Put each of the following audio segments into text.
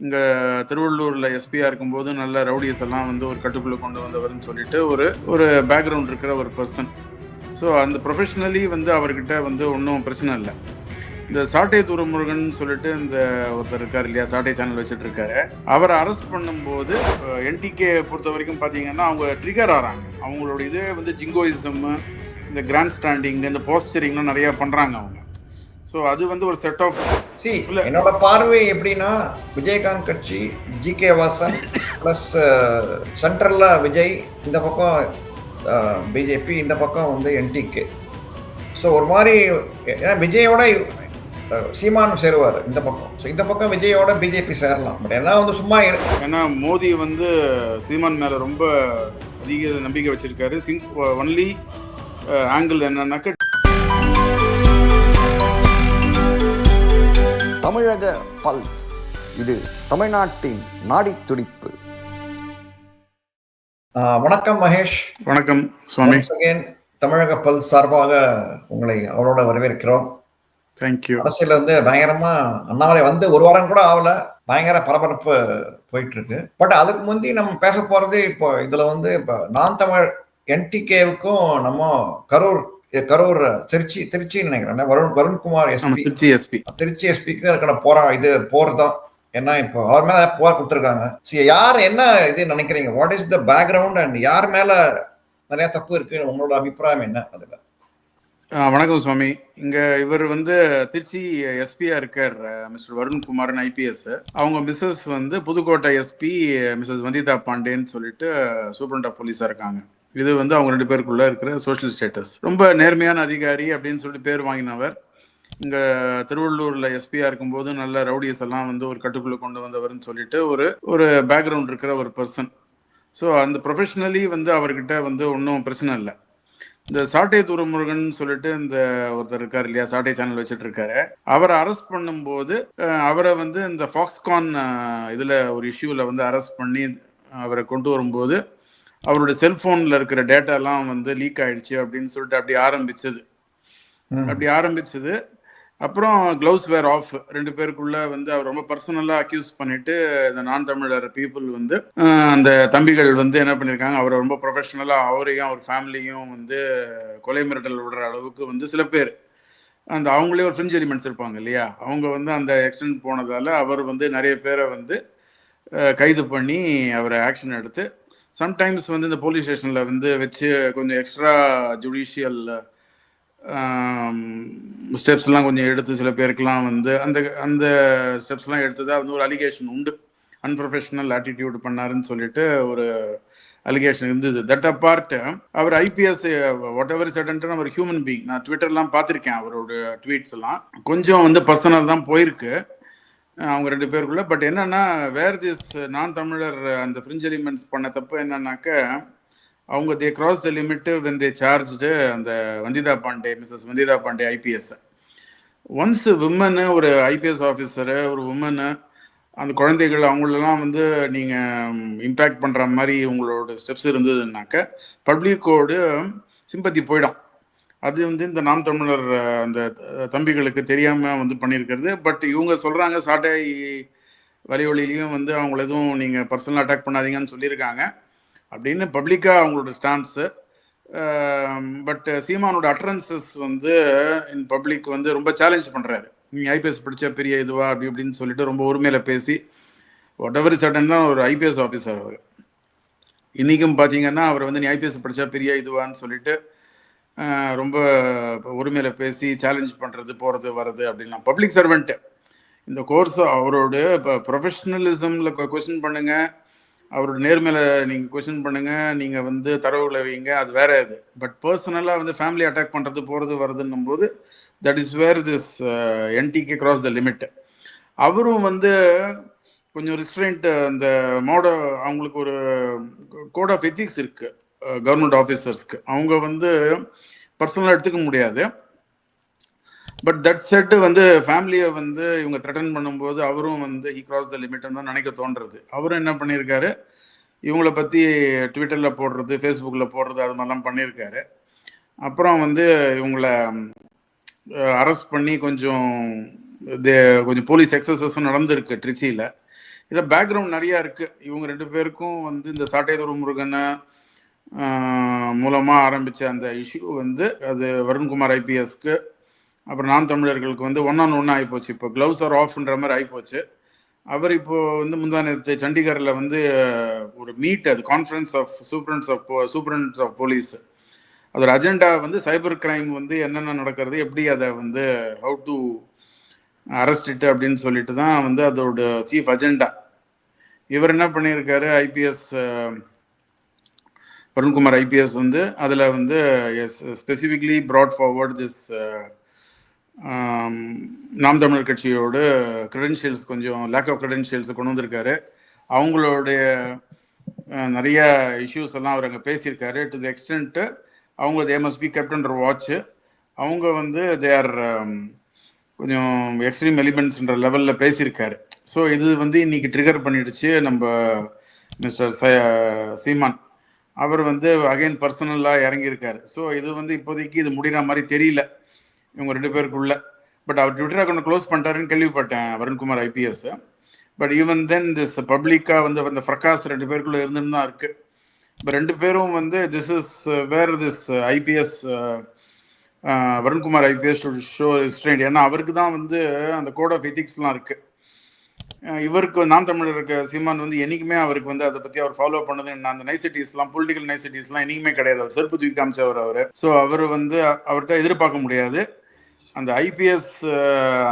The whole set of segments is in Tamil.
இங்க திருவள்ளூர்ல எஸ்பியா இருக்கும்போது நல்ல ரவுடிஸ் எல்லாம் வந்து ஒரு கட்டுக்குள்ள கொண்டு வந்தவர்னு சொல்லிட்டு ஒரு ஒரு பேக்ரவுண்ட் இருக்கிற ஒரு பர்சன். ஸோ அந்த ப்ரொஃபஷனலி வந்து அவர்கிட்ட வந்து ஒன்றும் பிரச்சனை இல்லை. இந்த சாட்டை துரைமுருகன் சொல்லிட்டு இந்த ஒருத்தர் இருக்கார் இல்லையா, சாட்டை சேனல் வச்சுட்டு இருக்காரு. அவரை அரெஸ்ட் பண்ணும்போது என்டிகே பொறுத்த வரைக்கும் பார்த்தீங்கன்னா அவங்க ட்ரிகர் ஆகிறாங்க. அவங்களோட இதே வந்து ஜிங்கோயிசம், இந்த கிராண்ட் ஸ்டாண்டிங், இந்த போஸ்டரிங்லாம் நிறைய பண்ணுறாங்க அவங்க. ஸோ அது வந்து ஒரு செட் ஆஃப் என்னோட பார்வை எப்படின்னா, விஜயகாந்த் கட்சி, ஜி.கே. வாசன் பிளஸ் சென்ட்ரல்ல விஜய், இந்த பக்கம் பிஜேபி, இந்த பக்கம் வந்து என்டிகே. ஸோ ஒரு மாதிரி விஜயோட சீமான் சேருவார் இந்த பக்கம். ஸோ இந்த பக்கம் விஜயோட பிஜேபி சேரலாம். பட் எல்லாம் வந்து சும்மா ஏன்னா மோடி வந்து சீமான் மேல ரொம்ப அதிக நம்பிக்கை வச்சிருக்காரு. ஒன்லி ஆங்கிள் என்னன்னாக்க தமிழக பல்ஸ், இது தமிழ்நாட்டின் நாடி துடிப்பு. வணக்கம் மகேஷ். வணக்கம் சுவாமி. தமிழக பல்ஸ் சார்பாக உங்களை அவரோட வரவேற்கிறோம். தேங்க்யூ. அரசியல் வந்து பயங்கரமா அண்ணாமலை வந்து ஒரு வாரம் கூட ஆகல, பயங்கர பரபரப்பு போயிட்டு இருக்கு. பட் அதுக்கு முந்தி நம்ம பேச போறது இப்போ இதுல வந்து இப்போ நான் தமிழ் என்டிகேவுக்கும் நம்ம கரூர் திருச்சி நினைக்கிறேன் வருண்குமார் திருச்சி எஸ்பிக்கு இருக்கிற போர் தான். ஏன்னா இப்போ அவர் மேல போர் கொடுத்துருக்காங்க. யார் என்ன இது நினைக்கிறீங்க? What is the background and யார் மேல நிறைய தப்பு இருக்கு? உங்களோட அபிப்பிராயம் என்ன அதுல? வணக்கம் சுவாமி. இங்க இவர் வந்து திருச்சி எஸ்பியா இருக்கார், மிஸ்டர் வருண்குமார் ஐபிஎஸ். அவங்க மிஸ்ஸஸ் வந்து புதுக்கோட்டை எஸ்பி மிஸ்ஸஸ் வந்திதா பாண்டேன்னு சொல்லிட்டு சூப்பரண்ட் ஆஃப் போலீஸா இருக்காங்க. இது வந்து அவங்க 2 பேருக்குள்ள இருக்கிற சோஷியல் ஸ்டேட்டஸ். ரொம்ப நேர்மையான அதிகாரி அப்படின்னு சொல்லிட்டு பேர் வாங்கினவர். இங்க திருவள்ளூர்ல எஸ்பியா இருக்கும்போது நல்ல ரவுடிஸ் எல்லாம் வந்து ஒரு கட்டுக்குள்ள கொண்டு வந்தவர்னு சொல்லிட்டு ஒரு ஒரு பேக்ரவுண்ட் இருக்கிற ஒரு பர்சன். ஸோ அந்த ப்ரொஃபஷனலி வந்து அவர்கிட்ட வந்து ஒன்றும் பிரச்சனை இல்லை. இந்த சாட்டை துரைமுருகன் சொல்லிட்டு இந்த ஒருத்தர் இருக்கார் இல்லையா, சாட்டை சேனல் வச்சுட்டு இருக்காரு. அவரை அரெஸ்ட் பண்ணும்போது அவரை வந்து இந்த ஃபாக்ஸ்கான் இதுல ஒரு இஷ்யூல வந்து அரெஸ்ட் பண்ணி அவரை கொண்டு வரும்போது அவருடைய செல்போன்ல இருக்கிற டேட்டா எல்லாம் வந்து லீக் ஆயிடுச்சு அப்படின்னு சொல்லிட்டு அப்படி ஆரம்பிச்சது. அப்புறம் கிளவுஸ் வேர் ஆஃப் 2 பேருக்குள்ள வந்து அவர் ரொம்ப பர்சனலா அக்யூஸ் பண்ணிட்டு இந்த நான் தமிழர் பீப்புள் வந்து அந்த தம்பிகள் வந்து என்ன பண்ணியிருக்காங்க, அவரை ரொம்ப ப்ரொஃபஷனலா அவரையும் அவர் ஃபேமிலியும் வந்து கொலை மிரட்டல் விடுற அளவுக்கு வந்து சில பேர் அந்த அவங்களே ஒரு ஃப்ரிஞ்ச் எலிமெண்ட்ஸ் இருப்பாங்க இல்லையா, அவங்க வந்து அந்த எக்ஸ்டென்ட் போனதால அவர் வந்து நிறைய பேரை வந்து கைது பண்ணி அவரை ஆக்ஷன் எடுத்து சம்டைம்ஸ் வந்து இந்த போலீஸ் ஸ்டேஷனில் வந்து வச்சு கொஞ்சம் எக்ஸ்ட்ரா ஜுடிஷியல் ஸ்டெப்ஸ்லாம் கொஞ்சம் எடுத்து சில பேருக்கெல்லாம் வந்து அந்த அந்த ஸ்டெப்ஸ்லாம் எடுத்ததாக வந்து ஒரு அலிகேஷன் உண்டு. அன்ப்ரொஃபஷனல் ஆட்டிடியூட் பண்ணாருன்னு சொல்லிட்டு ஒரு அலிகேஷன் இருந்தது. தட் அப்பார்ட் அவர் ஐபிஎஸ் வாட் எவர் செடன்ட்டு அவர் ஹியூமன் பீங். நான் ட்விட்டர்லாம் பார்த்துருக்கேன், அவரோட ட்வீட்ஸ் எல்லாம் கொஞ்சம் வந்து பர்சனல் தான் போயிருக்கு அவங்க 2 பேருக்குள்ள. பட் என்னன்னா வேர் திஸ் நான் தமிழர் அந்த ஃப்ரிஞ்ச் எலிமெண்ட்ஸ் பண்ண தப்பு என்னன்னாக்க, அவங்க they cross the limit when they charged அந்த Mrs Vandita Pandey IPS. Once women, ஒரு ஐபிஎஸ் ஆஃபீஸரு, ஒரு உமனு, அந்த குழந்தைகள் அவங்களெல்லாம் வந்து நீங்கள் இம்பேக்ட் பண்ணுற மாதிரி உங்களோட ஸ்டெப்ஸ் இருந்ததுன்னாக்க பப்ளிக்கோடு சிம்பத்தி போயிடும். அது வந்து இந்த நாம் தமிழர் அந்த தம்பிகளுக்கு தெரியாம வந்து பண்ணியிருக்கிறது. பட் இவங்க சொல்றாங்க சாட்டை வலையொலியிலையும் வந்து அவங்கள எதுவும் நீங்க பர்சனலாக அட்டாக் பண்ணாதீங்கன்னு சொல்லியிருக்காங்க அப்படின்னு பப்ளிக்கா அவங்களோட ஸ்டான்ஸு. பட் சீமானோட அட்ரன்சஸ் வந்து இன் பப்ளிக் வந்து ரொம்ப சேலஞ்ச் பண்றாரு. நீங்க ஐபிஎஸ் படிச்ச பெரிய இதுவா அப்படி இப்படின்னு சொல்லிட்டு ரொம்ப உரிமையில பேசி வாட் எவர் சடன்னா ஒரு ஐபிஎஸ் ஆஃபீஸர் அவர். இன்னைக்கும் பார்த்தீங்கன்னா அவர் வந்து நீ ஐபிஎஸ் படிச்சா பெரிய இதுவான்னு சொல்லிட்டு ரொம்ப உரிமையில பேசி சேலஞ்ச் பண்றது, போறது வர்றது அப்படின்லாம். பப்ளிக் சர்வெண்ட் இந்த கோர்ஸ் அவரோட ப்ரொஃபஷனலிசம்ல கொஸ்டின் பண்ணுங்க, அவரோட நேர்மையில நீங்க கொஸ்டின் பண்ணுங்க, நீங்க வந்து தரவுகளை வைங்க, அது வேற இது. பட் பர்சனலா வந்து ஃபேமிலி அட்டாக் பண்றது, போறது வருதுன்னும் போது that is where this NTK cross the limit. அவரும் வந்து கொஞ்சம் ரிஸ்ட்ரெயின்ட், அந்த அவங்களுக்கு ஒரு கோட் ஆஃப் எத்திக்ஸ் இருக்கு கவர்மெண்ட் ஆஃபீஸர்ஸ்க்கு. அவங்க வந்து பர்சனலாக எடுத்துக்க முடியாது. பட் தட் செட் வந்து ஃபேமிலியை வந்து இவங்க த்ரெட்டன் பண்ணும்போது அவரும் வந்து ஹி கிராஸ் த லிமிட்னு தான் நினைக்க தோன்றது. அவரும் என்ன பண்ணியிருக்காரு, இவங்களை பற்றி ட்விட்டரில் போடுறது, ஃபேஸ்புக்கில் போடுறது, அது மாதிரிலாம் பண்ணியிருக்காரு. அப்புறம் வந்து இவங்களை அரெஸ்ட் பண்ணி கொஞ்சம் போலீஸ் எக்ஸசஸும் நடந்திருக்கு திருச்சியில். இதில் பேக்ரவுண்ட் நிறையா இருக்குது. இவங்க 2 பேருக்கும் வந்து இந்த சாட்டை துரைமுருகனை மூலமாக ஆரம்பித்த அந்த இஷ்யூ வந்து அது வருண்குமார் ஐபிஎஸ்க்கு அப்புறம் நாம் தமிழர்களுக்கு வந்து 1-on-1 ஆகிப்போச்சு. இப்போ க்ளவுஸ் ஆர் ஆஃப்ன்ற மாதிரி ஆகிப்போச்சு. அவர் இப்போது வந்து முந்தானத்து சண்டிகரில் வந்து ஒரு மீட், அது கான்ஃபரன்ஸ் ஆஃப் சூப்பரண்ட்ஸ் ஆஃப் போலீஸ், அதோட அஜெண்டா வந்து சைபர் கிரைம் வந்து என்னென்ன நடக்கிறது, எப்படி அதை வந்து ஹவு டு அரெஸ்ட் இட் அப்படின்னு சொல்லிட்டு தான் வந்து அதோட சீஃப் அஜெண்டா. இவர் என்ன பண்ணியிருக்காரு, ஐபிஎஸ் வருண்குமார் ஐபிஎஸ் வந்து அதில் வந்து ஸ்பெசிஃபிக்லி ப்ராட் ஃபார்வர்ட் திஸ் நாம் தமிழர் கட்சியோட க்ரெடென்ஷியல்ஸ், கொஞ்சம் லேக் ஆஃப் க்ரெடென்ஷியல்ஸை கொண்டு வந்திருக்காரு. அவங்களுடைய நிறைய இஷ்யூஸ் எல்லாம் அவர் அங்கே பேசியிருக்காரு. டு தி எக்ஸ்டென்ட்டு அவங்க they must be kept under watch. அவங்க வந்து தே ஆர் கொஞ்சம் எக்ஸ்ட்ரீம் எலிமெண்ட்ஸ்ன்ற லெவலில் பேசியிருக்காரு. ஸோ இது வந்து இன்னைக்கு ட்ரிகர் பண்ணிடுச்சு நம்ம மிஸ்டர் சீமான். அவர் வந்து அகைன் பர்சனலாக இறங்கியிருக்காரு. ஸோ இது வந்து இப்போதைக்கு இது முடிகிற மாதிரி தெரியல இவங்க 2 பேருக்குள்ள. பட் அவர் ட்விட்டர் அக்கௌண்ட் க்ளோஸ் பண்ணிட்டாருன்னு கேள்விப்பட்டேன் Varunkumar IPS. But even then this பப்ளிக்காக வந்து அந்த ஃப்ரக்காஸ் 2 பேருக்குள்ளே இருந்துன்னு தான் இருக்குது. இப்போ 2 பேரும் வந்து this is where this IPS Varun Kumar IPS to show restraint. ஏன்னா அவருக்கு தான் வந்து அந்த கோட் ஆஃப் எத்திக்ஸ்லாம் இருக்குது. இவருக்கு நாம் தமிழருக்கு சீமான் வந்து என்றைக்குமே அவருக்கு வந்து அதை பற்றி அவர் ஃபாலோ பண்ணது அந்த நைசிட்டிஸ்லாம், பொலிட்டிக்கல் நைசிட்டிஸ்லாம் என்றைக்குமே கிடையாது. அவர் செருப்பு தூக்கி காமிச்சவர் அவர். ஸோ அவர் வந்து அவர்கிட்ட எதிர்பார்க்க முடியாது. அந்த ஐபிஎஸ்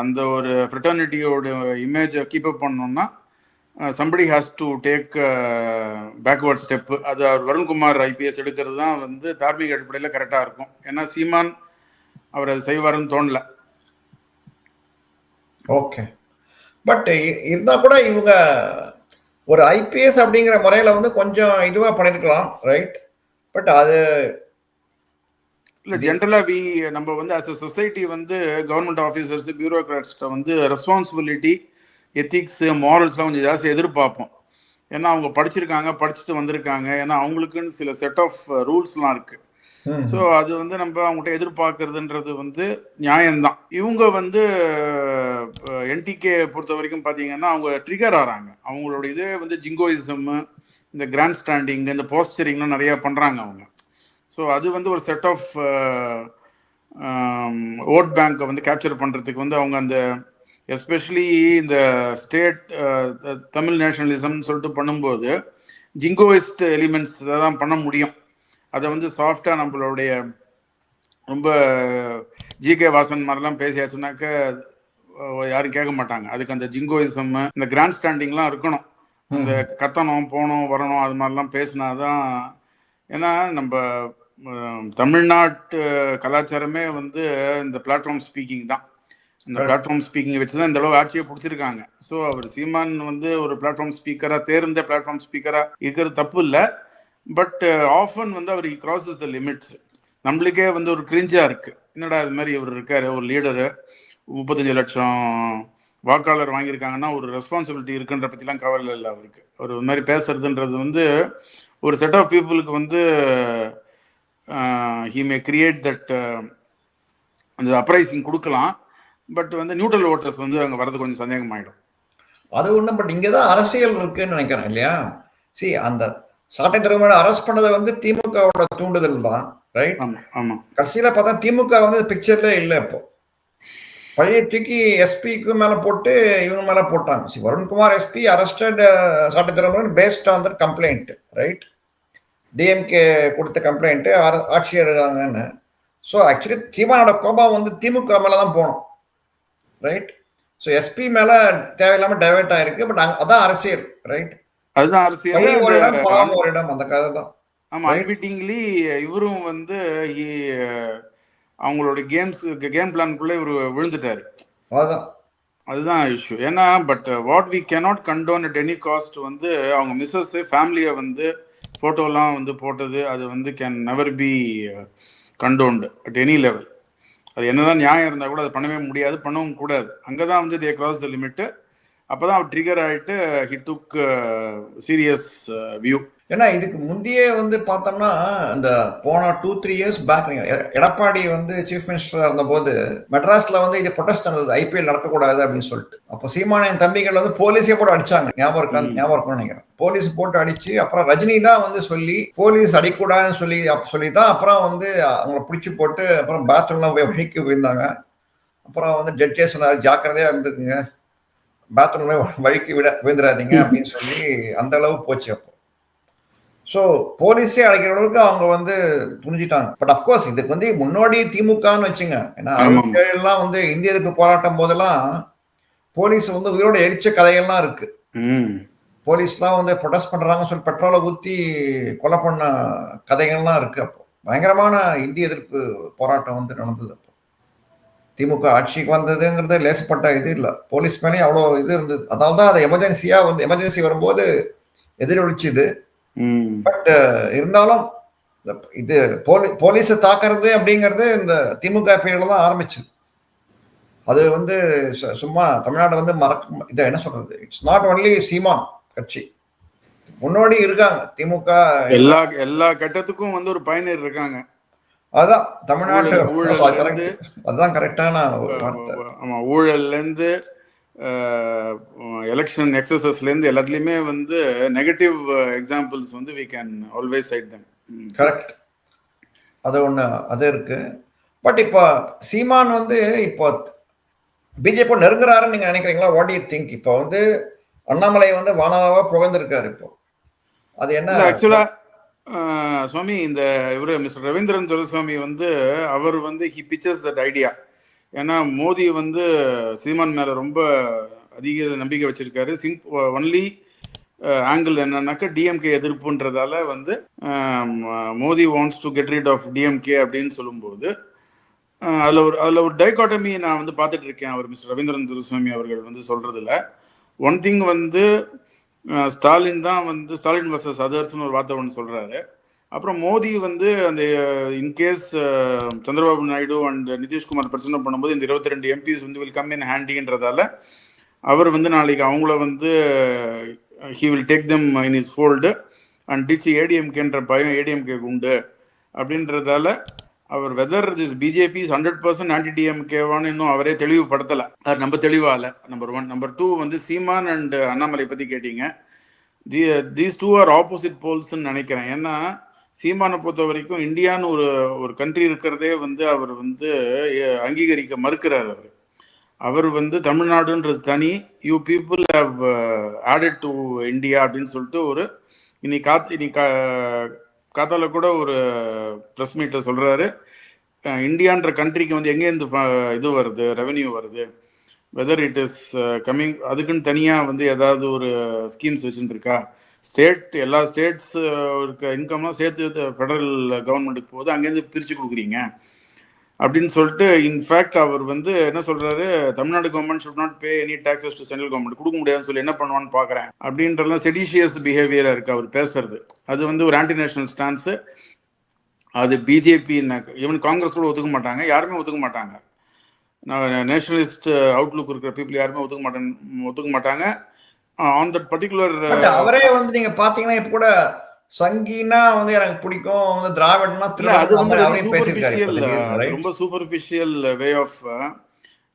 அந்த ஒரு ஃப்ரெட்டர்னிட்டியோட இமேஜை கீப் அப் பண்ணோம்னா somebody has to take backward step. அது அவர் வருண்குமார் ஐபிஎஸ் எடுக்கிறது தான் வந்து தார்மீக அடிப்படையில் கரெக்டாக இருக்கும். ஏன்னா சீமான் அவர் அது செய்வாருன்னு தோணல. ஓகே, பட் இருந்தால் கூட இவங்க ஒரு ஐபிஎஸ் அப்படிங்கிற முறையில் வந்து கொஞ்சம் இதுவாக பண்ணியிருக்கலாம், ரைட்? பட் அது இல்லை, ஜென்ரலாக நம்ம வந்து அஸ் அ சொசைட்டி வந்து கவர்மெண்ட் ஆஃபீஸர்ஸ், பியூரோக்ராட்ஸ்கிட்ட வந்து ரெஸ்பான்சிபிலிட்டி, எத்திக்ஸு, மாரல்ஸ்லாம் கொஞ்சம் ஜாஸ்தி எதிர்பார்ப்போம். ஏன்னா அவங்க படிச்சுட்டு வந்திருக்காங்க. ஏன்னா அவங்களுக்குன்னு சில செட் ஆஃப் ரூல்ஸ்லாம் இருக்குது. ஸோ அது வந்து நம்ம அவங்ககிட்ட எதிர்பார்க்கறதுன்றது வந்து நியாயம்தான். இவங்க வந்து என்டிகே பொறுத்த வரைக்கும் பார்த்தீங்கன்னா அவங்க ட்ரிகர் ஆகிறாங்க. அவங்களோட இதே வந்து ஜிங்கோயிசம், இந்த கிராண்ட் ஸ்டாண்டிங், இந்த போஸ்டரிங்லாம் நிறையா பண்ணுறாங்க அவங்க. ஸோ அது வந்து ஒரு செட் ஆஃப் ஓட் பேங்கை வந்து கேப்சர் பண்ணுறதுக்கு வந்து அவங்க அந்த எஸ்பெஷலி இந்த ஸ்டேட் தமிழ் நேஷனலிசம்னு சொல்லிட்டு பண்ணும்போது ஜிங்கோயிஸ்ட் எலிமெண்ட்ஸ் தான் பண்ண முடியும். அதை வந்து சாஃப்டாக நம்மளுடைய ரொம்ப ஜிகே வாசன் மாதிரிலாம் பேசியாச்சுனாக்க யாரும் கேட்க மாட்டாங்க. அதுக்கு அந்த ஜிங்கோயிசம், இந்த கிராண்ட் ஸ்டாண்டிங்லாம் இருக்கணும். இந்த கத்தனம், போனோம் வரணும், அது மாதிரிலாம் பேசினாதான். ஏன்னா நம்ம தமிழ்நாட்டு கலாச்சாரமே வந்து இந்த பிளாட்ஃபார்ம் ஸ்பீக்கிங் தான். இந்த பிளாட்ஃபார்ம் ஸ்பீக்கிங்கை வச்சு தான் இந்த அளவு ஆட்சியை பிடிச்சிருக்காங்க. ஸோ அவர் சீமான் வந்து ஒரு பிளாட்ஃபார்ம் ஸ்பீக்கராக, தேர்ந்த பிளாட்ஃபார்ம் ஸ்பீக்கராக இருக்கிறது தப்பு இல்லை. பட் ஆஃபன் வந்து அவர் கிராசஸ் த லிமிட்ஸ். நம்மளுக்கே வந்து ஒரு கிரிஞ்சாக இருக்குது, என்னடா இது மாதிரி இவர் இருக்கார், ஒரு லீடரு, 35 லட்சம் வாக்காளர் வாங்கியிருக்காங்கன்னா ஒரு ரெஸ்பான்சிபிலிட்டி இருக்குன்ற பற்றிலாம் கவலை இல்லை அவருக்கு. அவர் இது மாதிரி பேசுறதுன்றது வந்து ஒரு செட் ஆஃப் பீப்புளுக்கு வந்து ஹி மே கிரியேட் தட் அந்த அப்ரைசிங் கொடுக்கலாம். பட் வந்து நியூட்ரல் ஓட்டர்ஸ் வந்து அங்கே வரது கொஞ்சம் சந்தேகமாயிடும். அது ஒன்றும், பட் இங்கே தான் அரசியல் இருக்குன்னு நினைக்கிறேன் இல்லையா? அந்த சாட்டை துறைமுறை அரெஸ்ட் பண்ணதை வந்து திமுகவோட தூண்டுதல் தான், ரைட்? ஆமாம். கடைசியில் பார்த்தா திமுக வந்து பிக்சர்ல இல்லை. இப்போ பழைய தூக்கி எஸ்பிக்கு மேலே போட்டு இவங்க மேலே போட்டாங்க. வருண்குமார் எஸ்பி அரெஸ்டட் சாட்டை துறைமுறை based on that complaint, right? DMK கொடுத்த கம்ப்ளைண்ட்டு ஆட்சியர் இருக்காங்கன்னு. ஸோ ஆக்சுவலி சீமானோட கோபம் வந்து திமுக மேலே தான் போகணும், ரைட்? ஸோ எஸ்பி மேலே தேவையில்லாமல் டைவெர்ட் ஆயிருக்கு. பட் அதான் அரசியல், ரைட்? அதுதான் அரசியல். அந்த கதை தான். ஆமா, அன்பிட்டிங்லி இவரும் வந்து அவங்களோட கேம் பிளான்குள்ளே இவர் விழுந்துட்டாரு. அதுதான் இஷ்யூ. ஏன்னா but what we cannot condone at any cost வந்து அவங்க மிஸ்ஸஸ் ஃபேமிலியை வந்து ஃபோட்டோலாம் வந்து போட்டது, அது வந்து can never be condoned at any level. அது என்னதான் நியாயம் இருந்தால் கூட அது பண்ணவே முடியாது, பண்ணவும் கூடாது. அங்கே தான் வந்து தே கிராஸ் த லிமிட்டு. அப்போ தான் அவர் ட்ரிகர் ஆகிட்டு ஹி டுக் சீரியஸ் வியூ. ஏன்னா இதுக்கு முந்தையே வந்து பார்த்தோம்னா இந்த போன 2-3 இயர்ஸ் பேக் எடப்பாடி வந்து சீஃப் மினிஸ்டரா இருந்தபோது மெட்ராஸ்ல வந்து இது ப்ரொடெஸ்ட் நடந்தது, ஐபிஎல் நடக்கக்கூடாது அப்படின்னு சொல்லிட்டு. அப்போ சீமானின் தம்பிகள் வந்து போலீஸே போட்டு அடிச்சாங்க, ஞாபகம் இருக்கும்னு நினைக்கிறேன். போலீஸ் போட்டு அடிச்சு அப்புறம் ரஜினி தான் வந்து சொல்லி போலீஸ் அடிக்கூடாதுன்னு சொல்லி தான் அப்புறம் வந்து அவங்களை பிடிச்சி போட்டு அப்புறம் பாத்ரூம்லாம் போய் வழிக்கு போயிருந்தாங்க. அப்புறம் வந்து ஜட்ஜே சொன்னார், ஜாக்கிரதையா இருந்துக்குங்க, பாத்ரூம்ல வழிக்கு விழுந்துடாதீங்க அப்படின்னு சொல்லி அந்த அளவு போச்சு. அப்போ ஸோ போலீஸே அழைக்கிற அளவுக்கு அவங்க வந்து புரிஞ்சுட்டாங்க. பட் அப்கோர்ஸ் இதுக்கு வந்து முன்னோடி திமுகன்னு வச்சுங்க. ஏன்னா 67 வந்து இந்திய எதிர்ப்பு போராட்டம் போதெல்லாம் போலீஸ் வந்து உயிரோட எரிச்ச கதைகள்லாம் இருக்கு. போலீஸ்லாம் வந்து ப்ரொடெஸ்ட் பண்றாங்கன்னு சொல்லி பெட்ரோலை ஊற்றி கொலை பண்ண கதைகள்லாம் இருக்கு. அப்போ பயங்கரமான இந்திய எதிர்ப்பு போராட்டம் வந்து நடந்தது. அப்போ திமுக ஆட்சிக்கு வந்ததுங்கிறது லேசப்பட்ட இது இல்லை, போலீஸ் மேலேயும் அவ்வளோ இது இருந்தது. அதனால தான் அது எமர்ஜென்சி வரும்போது எதிரொலிச்சுது. பட் இருந்தாலும் இது போலீஸை தாக்குறது அப்படிங்கிறது இந்த திமுக பீரியட்ல தான் ஆரம்பிச்சது. அது வந்து சும்மா தமிழ்நாடு வந்து இதை என்ன சொல்றது, இட்ஸ் நாட் ஒன்லி சீமான் கட்சி, முன்னோடி இருக்காங்க திமுக. எல்லா கட்டத்துக்கும் வந்து ஒரு பயனர் இருக்காங்க. அதான் தமிழ்நாட்டு அதுதான் கரெக்டான வார்த்தை. ஆமா, ஊழல்ல இருந்து எலெக்ஷன் எக்ஸசஸ்லேருந்து எல்லாத்துலேயுமே வந்து நெகட்டிவ் எக்ஸாம்பிள்ஸ் வந்து we can always cite them. Correct, அது ஒன்று அது இருக்கு. பட் இப்போ சீமான் வந்து இப்போ பிஜேபி நெருங்குறாருன்னு நீங்க நினைக்கிறீங்களா? What you think? இப்போ வந்து அண்ணாமலை வந்து வானலாவா புகழ்ந்திருக்காரு. இப்போ அது என்ன ஆக்சுவலா சுவாமி, இந்த இவர் மிஸ்டர் ரவீந்திரன் துரைசுவாமி வந்து அவர் வந்து ஹி பிச்சர்ஸ் தட் ஐடியா. ஏன்னா மோடி வந்து சீமான் மேல ரொம்ப அதிக நம்பிக்கை வச்சிருக்காரு. ஒன்லி ஆங்கிள் என்னன்னாக்கா டிஎம்கே எதிர்ப்புன்றதால வந்து Modi wants to get rid of DMK அப்படின்னு சொல்லும்போது அதில் ஒரு டைகாட்டமி நான் வந்து பார்த்துட்டு இருக்கேன். அவர் மிஸ்டர் ரவீந்திரன் துரைசுவாமி அவர்கள் வந்து சொல்றதுல ஒன் திங் வந்து ஸ்டாலின் தான் வந்து ஸ்டாலின் வர்சஸ் அதர்ஸ்னு ஒரு வார்த்தை ஒன்று சொல்றாரு. அப்புறம் மோடி வந்து அந்த இன்கேஸ் சந்திரபாபு நாயுடு அண்ட் நிதிஷ்குமார் பிரச்சனை பண்ணும்போது இந்த 22 எம்பிஸ் வந்து வில் கம் இன் ஹேண்டின்றதால அவர் வந்து நாளைக்கு அவங்கள வந்து he will take them in his fold and ditch ஏடிஎம்கேன்ற பயம் ஏடிஎம்கேக்கு உண்டு அப்படின்றதால அவர் வெதர் திஸ் பிஜேபி 100% ஆன்டி டிஎம்கேவான்னு இன்னும் அவரே தெளிவுபடுத்தலை. அது நம்ம தெளிவாகல. நம்பர் 1. நம்பர் 2 வந்து சீமான் அண்ட் அண்ணாமலை பற்றி கேட்டீங்க. தீஸ் டூ ஆர் ஆப்போசிட் போல்ஸ்ன்னு நினைக்கிறேன். ஏன்னா சீமானை பொறுத்த வரைக்கும் இந்தியான்னு ஒரு கண்ட்ரி இருக்கிறதே வந்து அவர் வந்து அங்கீகரிக்க மறுக்கிறார். அவர் வந்து தமிழ்நாடுன்றது தனி, you people have added to India அப்படின்னு சொல்லிட்டு ஒரு இன்னைக்கு காத்தால கூட ஒரு ப்ரெஸ் மீட்டில் சொல்கிறாரு, இந்தியான்ற கண்ட்ரிக்கு வந்து எங்கேருந்து இது வருது, ரெவென்யூ வருது, வெதர் இட் இஸ் கம்மிங், அதுக்குன்னு தனியாக வந்து ஏதாவது ஒரு ஸ்கீம்ஸ் வச்சுட்டு இருக்கா, எல்லா ஸ்டேட்ஸ் இருக்க இன்கம்லாம் சேர்த்து ஃபெடரல் கவர்மெண்ட்டுக்கு போகுது, அங்கேருந்து பிரித்து கொடுக்குறீங்க அப்படின்னு சொல்லிட்டு. இன்ஃபேக்ட் அவர் வந்து என்ன சொல்றாரு, Tamil Nadu government should not pay any taxes to central government, கொடுக்க முடியாதுன்னு சொல்லி என்ன பண்ணுவான்னு பார்க்குறேன் அப்படின்றலாம் செடிஷியஸ் பிஹேவியராக இருக்குது அவர் பேசுறது. அது வந்து ஒரு ஆன்டி நேஷனல் ஸ்டான்ஸு. அது பிஜேபி ஈவன் காங்கிரஸ் கூட ஒத்துக்க மாட்டாங்க, யாருமே ஒத்துக்க மாட்டாங்க. நேஷனலிஸ்ட் அவுட்லுக் இருக்கிற பீப்புள் யாருமே ஒத்துக்க மாட்டாங்க ஆன் தட் பர்டிகுலர். அவரே வந்து நீங்க பாத்தீங்கன்னா இப்ப கூட சங்கினா வந்து எனக்கு பிடிக்கும், வந்து திராவிடனா அது வந்து ரொம்ப சூப்பர்ஃபிஷியல் வே ஆஃப்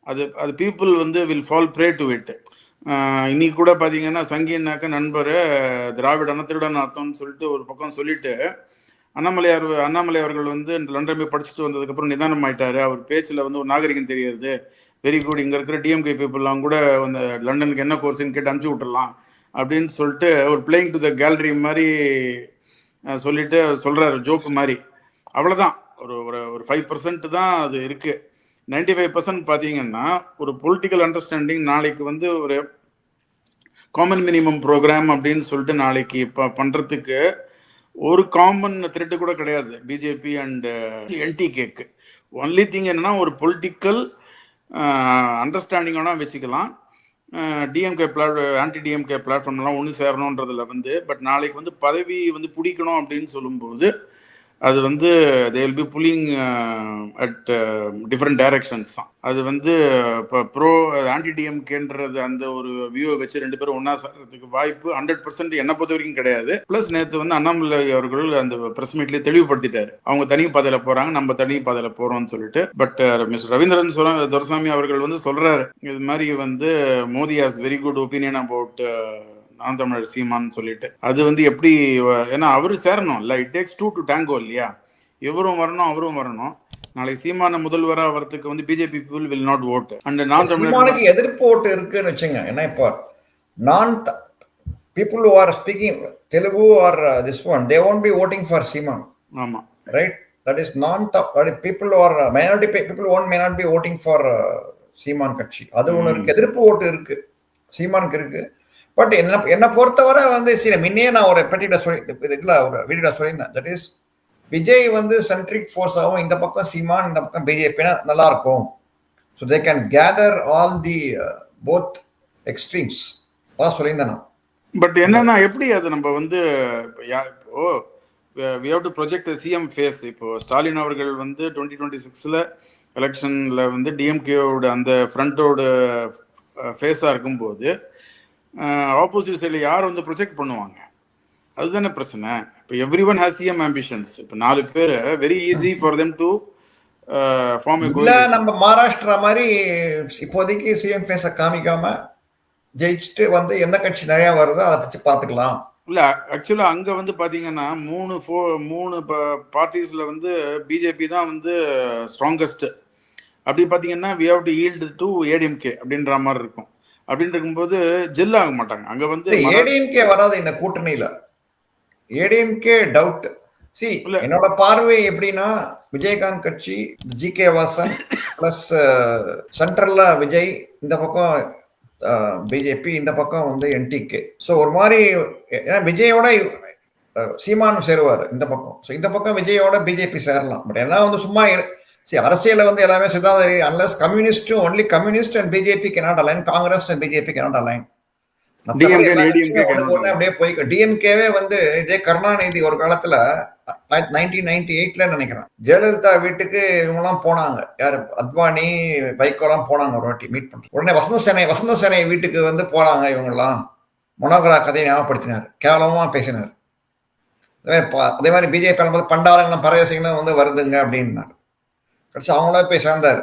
அது பீப்புள் வந்து will fall pray to it. இன்னைக்கு கூட பாத்தீங்கன்னா சங்கினாக்க நண்பர், திராவிடனா திருடன் அர்த்தம்னு சொல்லிட்டு ஒரு பக்கம் சொல்லிட்டு அண்ணாமலை அவர்கள் வந்து லண்டன் போய் படிச்சுட்டு வந்ததுக்கப்புறம் நிதானம் ஆயிட்டாரு. அவர் பேச்சில் வந்து ஒரு நாகரிகம் தெரியுது, வெரி குட், இங்கே இருக்கிற டிஎம்கே பீப்புளெலாம் கூட அந்த லண்டனுக்கு என்ன கோர்ஸ்ன்னு கேட்டு அனுப்பிச்சி விட்டுடலாம் அப்படின்னு சொல்லிட்டு ஒரு பிளேயிங் டு த கேலரி மாதிரி சொல்லிட்டு சொல்கிறாரு, ஜோக்கு மாதிரி. அவ்வளோதான், ஒரு 5% தான் அது இருக்குது. 95% பார்த்தீங்கன்னா ஒரு பொலிட்டிக்கல் அண்டர்ஸ்டாண்டிங். நாளைக்கு வந்து ஒரு காமன் மினிமம் ப்ரோக்ராம் அப்படின்னு சொல்லிட்டு நாளைக்கு இப்போ பண்ணுறதுக்கு ஒரு காமன் த்ரெட்டு கூட கிடையாது பிஜேபி அண்ட் என்டிகேக்கு. ஒன்லி திங் என்னன்னா ஒரு பொலிட்டிக்கல் அண்டர்ஸ்டாண்டிங்கோட வச்சுக்கலாம். டிஎம்கே ஆன்டி டிஎம்கே பிளாட்ஃபார்ம்லாம் ஒன்று சேரணுன்றதுல வந்து. பட் நாளைக்கு வந்து பதவி வந்து பிடிக்கணும் அப்படின்னு சொல்லும்போது அது வந்து they will be pulling at different directions தான். அது வந்து இப்போ ப்ரோ ஆன்டி டிஎம்கேன்றது அந்த ஒரு வியூவை வச்சு ரெண்டு பேரும் ஒன்றா சேர்றதுக்கு வாய்ப்பு 100% என்னை பொறுத்த வரைக்கும் கிடையாது. ப்ளஸ் நேற்று வந்து அண்ணாமலை அவர்கள் அந்த ப்ரெஸ் மீட்லேயே தெளிவுபடுத்திட்டாரு, அவங்க தனி பாதையில் போகிறாங்க, நம்ம தனி பாதையில் போகிறோம்னு சொல்லிட்டு. பட் மிஸ்டர் ரவீந்திரன் துரைசாமி அவர்கள் வந்து சொல்கிறாரு, இது மாதிரி வந்து Modi has very good opinion about நான் தமிழர் சீமான்னு சொல்லிட்டு. அது வந்து எப்படி, ஏன்னா அவரு சேரணும் இல்லை, இட் டேக்ஸ் 2 to tango இல்லையா? இவரும் வரணும் அவரும் வரணும். நாளைக்கு சீமான முதல்வரா வரதுக்கு வந்து BJP people will not vote. And நான் தமிழருக்கு எதிர்ப்பு ஓட்டு இருக்குன்னு வச்சுங்க. ஏன்னா இப்போ நான் people who are speaking Telugu or this one, they won't be voting for Seeman. ஆமா, right? That is people who are minority people may not be voting for Seeman கட்சி. அது ஒன்று இருக்கு, எதிர்ப்பு ஓட்டு இருக்கு, சீமானுக்கு இருக்கு. பட் என்ன பொறுத்தவரை வந்து சில முன்னே நான் ஒரு பெட்டியில ஒரு வீடியோல சொல்லியிருந்தேன். தட் இஸ் விஜய் வந்து சென்ட்ரிக் ஃபோர்ஸ் ஆகும், இந்த பக்கம் சீமான், இந்த பக்கம் பிஜேபினா நல்லா இருக்கும். So they can gather all the both extremes. அதான் சொல்லியிருந்தேன் நான். பட் என்னன்னா எப்படி அது நம்ம வந்து இப்போ we have to project a CM face. இப்போ ஸ்டாலின் அவர்கள் வந்து 2026ல எலெக்ஷன்ல வந்து டிஎம்கேவோட அந்த ஃப்ரண்டோட ஃபேஸாக இருக்கும்போது ஆப்போசிட் சைடில் யார் வந்து ப்ரொஜெக்ட் பண்ணுவாங்க? அதுதானே பிரச்சனை. இப்போ everyone has CM ambitions. இப்போ 4 பேர் very easy for them to form. நம்ம மகாராஷ்டிரா மாதிரி இப்போதைக்கு சிஎம் ஃபேஸை காமிக்காம ஜெயிச்சுட்டு வந்து எந்த கட்சி நிறைய வருதோ அதை வச்சு பார்த்துக்கலாம். இல்லை, ஆக்சுவலாக அங்கே வந்து பார்த்தீங்கன்னா 3 பார்ட்டிஸில் வந்து பிஜேபி தான் வந்து ஸ்ட்ராங்கஸ்ட். அப்படி பார்த்தீங்கன்னா we have to yield to ADMK அப்படின்ற மாதிரி இருக்கும். அப்படின்னு இருக்கும்போது ஜெல் ஆக மாட்டாங்க. அங்க வந்து ஏடிஎம்கே வராது இந்த கூட்டணியில. ஏடிஎம்கே டவுட். சி, என்னோட பார்வை எப்படின்னா, விஜயகாந்த் கட்சி, ஜிகே வாசன் பிளஸ் சென்ட்ரல்ல விஜய், இந்த பக்கம் பிஜேபி, இந்த பக்கம் வந்து என்டிகே. ஸோ ஒரு மாதிரி விஜயோட சீமான் சேருவார் இந்த பக்கம். ஸோ இந்த பக்கம் விஜயோட பிஜேபி சேரலாம். பட் எல்லாம் வந்து சும்மா அரசியல வந்து எல்லாமே சித்தாந்தரி. Unless communist, only communist and BJP cannot align, Congress and BJP cannot align. அப்படியே போய் டிஎம்கேவே வந்து இதே கருணாநிதி ஒரு காலத்துல 1998ல நினைக்கிறேன், ஜெயலலிதா வீட்டுக்கு இவங்கெல்லாம் போனாங்க. யாரு, அத்வானி, வைகோலாம் போனாங்க ஒரு வாட்டி மீட் பண்ணி. உடனே வசந்த சேனை வீட்டுக்கு வந்து போறாங்க இவங்கெல்லாம். மனோகரா கதையை ஞாபகப்படுத்தினார், கேவலமா பேசினார். அதே மாதிரி பிஜேபி பண்டாரங்களும் பரதேசிங்களும் வந்து வருதுங்க அப்படின்னாரு. கடைசி அவங்களா போய் சேர்ந்தாரு.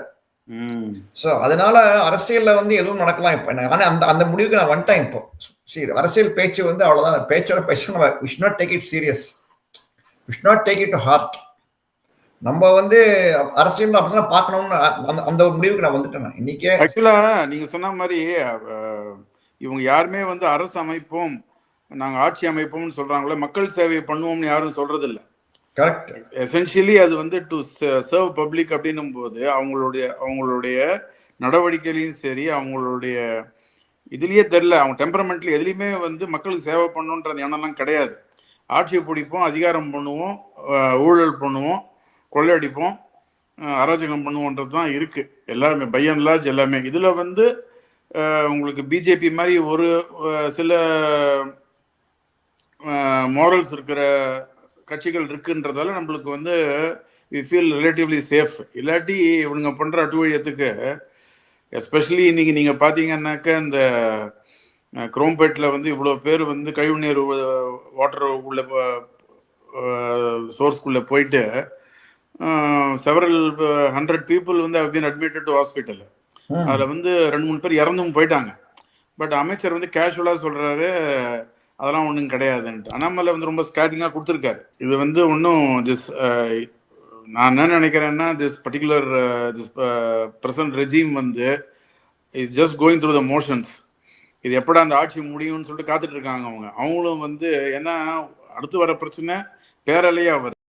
ஸோ அதனால அரசியல்ல வந்து எதுவும் நடக்கலாம். இப்போ ஆனா அந்த முடிவுக்கு நான் வந்துட்டேன். இப்போ சரி, அரசியல் பேச்சு வந்து அவ்வளவுதான். பேச்சோட பேச்சு நம்ம we should not take it serious, we should not take it to heart. நம்ம வந்து அரசியல் அப்படிதான் பார்க்கணும்னு அந்த ஒரு முடிவுக்கு நான் வந்துட்டேன் இன்னைக்கே. ஆக்சுவலா நீங்க சொன்ன மாதிரி இவங்க யாருமே வந்து அரசு அமைப்போம், நாங்க ஆட்சி அமைப்போம்னு சொல்றாங்களே, மக்கள் சேவை பண்ணுவோம்னு யாரும் சொல்றது இல்லை. கரெக்ட். எசென்ஷியலி அது வந்து டு சர்வ் பப்ளிக் அப்படின்னும் போது அவங்களுடைய நடவடிக்கையிலையும் சரி, அவங்களுடைய இதுலயே தெரியல, அவங்க டெம்பரமெண்ட்ல எதுலையுமே வந்து மக்களுக்கு சேவை பண்ணணுன்றது எண்ணம்லாம் கிடையாது. ஆட்சியை பிடிப்போம், அதிகாரம் பண்ணுவோம், ஊழல் பண்ணுவோம், கொள்ளையடிப்போம், அராஜகம் பண்ணுவோன்றது தான் இருக்கு எல்லாருமே, பை அண்ட் லார்ஜ் எல்லாமே. இதுல வந்து உங்களுக்கு பிஜேபி மாதிரி ஒரு சில மாரல்ஸ் இருக்கிற கட்சிகள் இருக்குன்றதால நம்மளுக்கு வந்து வி ஃபீல் ரிலேட்டிவ்லி சேஃப். இல்லாட்டி இவனுங்க பண்ற அட்டுவழியத்துக்கு, எஸ்பெஷலி இன்னைக்கு நீங்க பாத்தீங்கன்னாக்க இந்த குரோம்பேட்டில் வந்து இவ்வளோ பேர் வந்து கழிவுநீர் வாட்டர் உள்ள சோர்ஸ்குள்ளே போயிட்டு செவரல் 100 people வந்து have been admitted to hospital. அதில் வந்து 2-3 பேர் இறந்தும் போயிட்டாங்க. பட் அமைச்சர் வந்து கேஷுவலாக சொல்கிறாரு அதெல்லாம் ஒன்றும் கிடையாதுன்ட்டு. அண்ணாமலை வந்து ரொம்ப ஸ்கேட்டிங்காக கொடுத்துருக்காரு. இது வந்து ஒன்றும் நான் என்ன நினைக்கிறேன்னா, திஸ் பர்டிகுலர் பிரசன்ட் ரெஜிம் வந்து is just going through the motions. இது எப்படா அந்த ஆட்சி முடியும்னு சொல்லிட்டு காத்துட்டு இருக்காங்க அவங்களும் வந்து. ஏன்னா அடுத்து வர பிரச்சனை பேரலையா வருது.